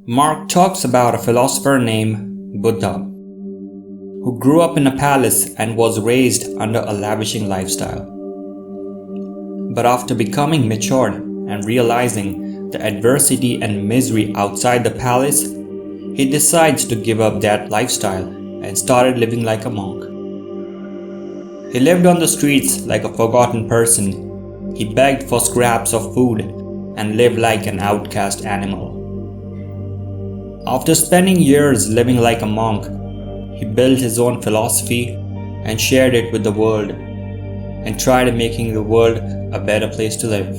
Mark talks about a philosopher named Buddha, who grew up in a palace and was raised under a lavishing lifestyle. But after becoming matured and realizing the adversity and misery outside the palace, he decides to give up that lifestyle and started living like a monk. He lived on the streets like a forgotten person. He begged for scraps of food and lived like an outcast animal. After spending years living like a monk, he built his own philosophy and shared it with the world and tried making the world a better place to live.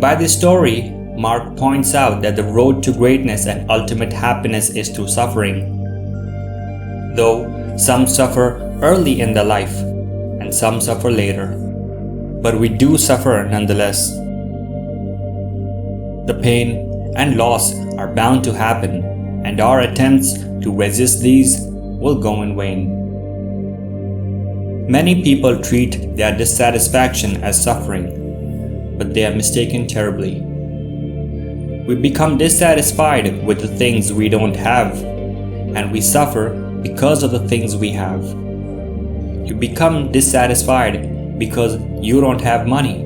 By this story, Mark points out that the road to greatness and ultimate happiness is through suffering. Though some suffer early in their life and some suffer later, but we do suffer nonetheless. The pain and loss are bound to happen, and our attempts to resist these will go in vain. Many people treat their dissatisfaction as suffering, but they are mistaken terribly. We become dissatisfied with the things we don't have, and we suffer because of the things we have. You become dissatisfied because you don't have money,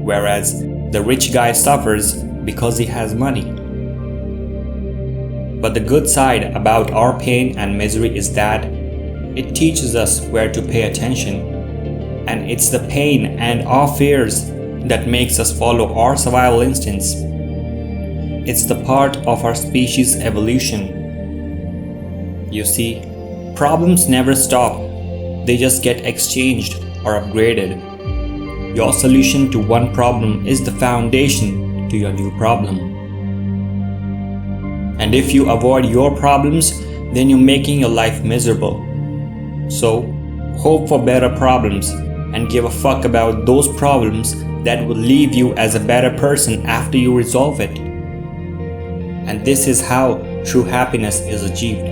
whereas the rich guy suffers because he has money. But the good side about our pain and misery is that it teaches us where to pay attention, and it's the pain and our fears that makes us follow our survival instincts. It's the part of our species' evolution. You see, problems never stop, they just get exchanged or upgraded. Your solution to one problem is the foundation to your new problem. And if you avoid your problems, then you're making your life miserable. So, hope for better problems and give a fuck about those problems that will leave you as a better person after you resolve it. And this is how true happiness is achieved.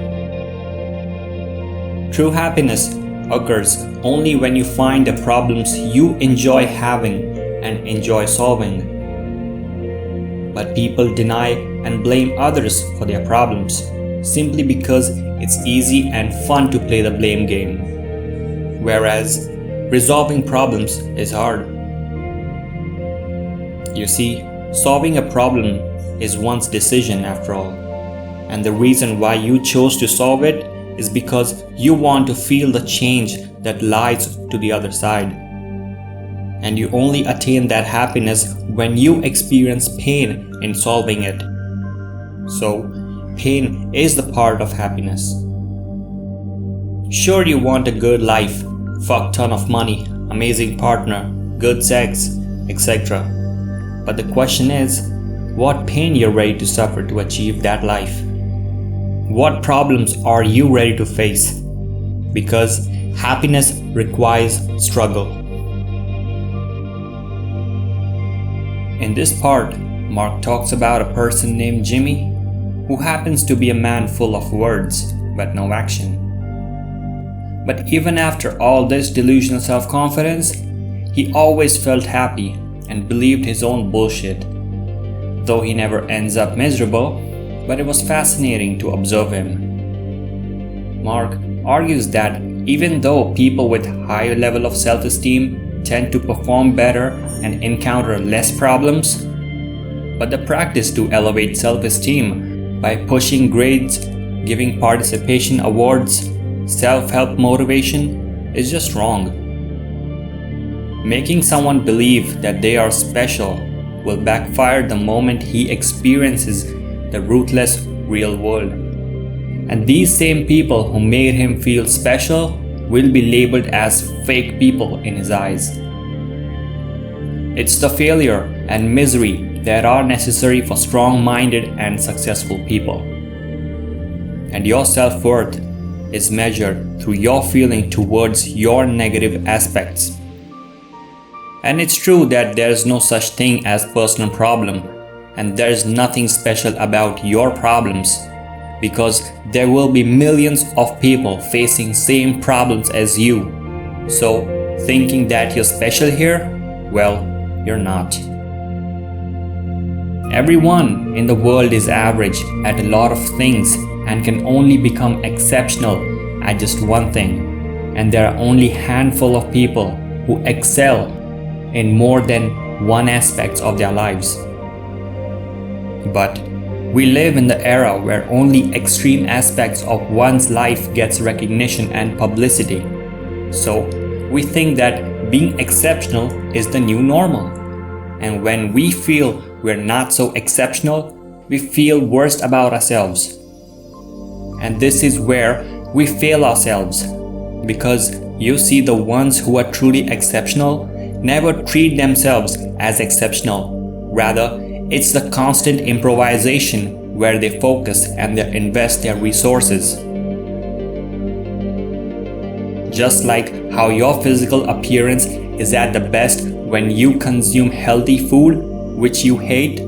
True happiness occurs only when you find the problems you enjoy having and enjoy solving. But people deny and blame others for their problems simply because it's easy and fun to play the blame game, whereas resolving problems is hard. You see, solving a problem is one's decision after all, and the reason why you chose to solve it is because you want to feel the change that lies to the other side. And you only attain that happiness when you experience pain in solving it. So, pain is the part of happiness. Sure, you want a good life, fuck ton of money, amazing partner, good sex, etc. But the question is, what pain you're ready to suffer to achieve that life? What problems are you ready to face? Because happiness requires struggle. In this part, Mark talks about a person named Jimmy, who happens to be a man full of words but no action. But even after all this delusional self-confidence, he always felt happy and believed his own bullshit. Though he never ends up miserable, but it was fascinating to observe him. Mark argues that even though people with higher level of self-esteem tend to perform better and encounter less problems, but the practice to elevate self-esteem by pushing grades, giving participation awards, self-help motivation is just wrong. Making someone believe that they are special will backfire the moment he experiences the ruthless real world. And these same people who made him feel special will be labeled as fake people in his eyes. It's the failure and misery that are necessary for strong-minded and successful people. And your self-worth is measured through your feeling towards your negative aspects. And it's true that there's no such thing as personal problem, and there's nothing special about your problems, because there will be millions of people facing same problems as you. So, thinking that you're special here? Well, you're not. Everyone in the world is average at a lot of things and can only become exceptional at just one thing. And there are only a handful of people who excel in more than one aspect of their lives. But we live in the era where only extreme aspects of one's life gets recognition and publicity. So we think that being exceptional is the new normal. And when we feel we're not so exceptional, we feel worse about ourselves. And this is where we fail ourselves. Because you see, the ones who are truly exceptional never treat themselves as exceptional. Rather, it's the constant improvisation where they focus and they invest their resources. Just like how your physical appearance is at the best when you consume healthy food, which you hate,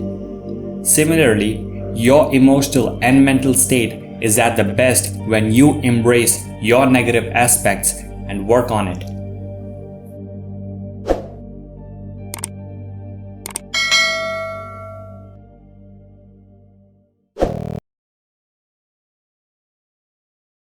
similarly, your emotional and mental state is at the best when you embrace your negative aspects and work on it.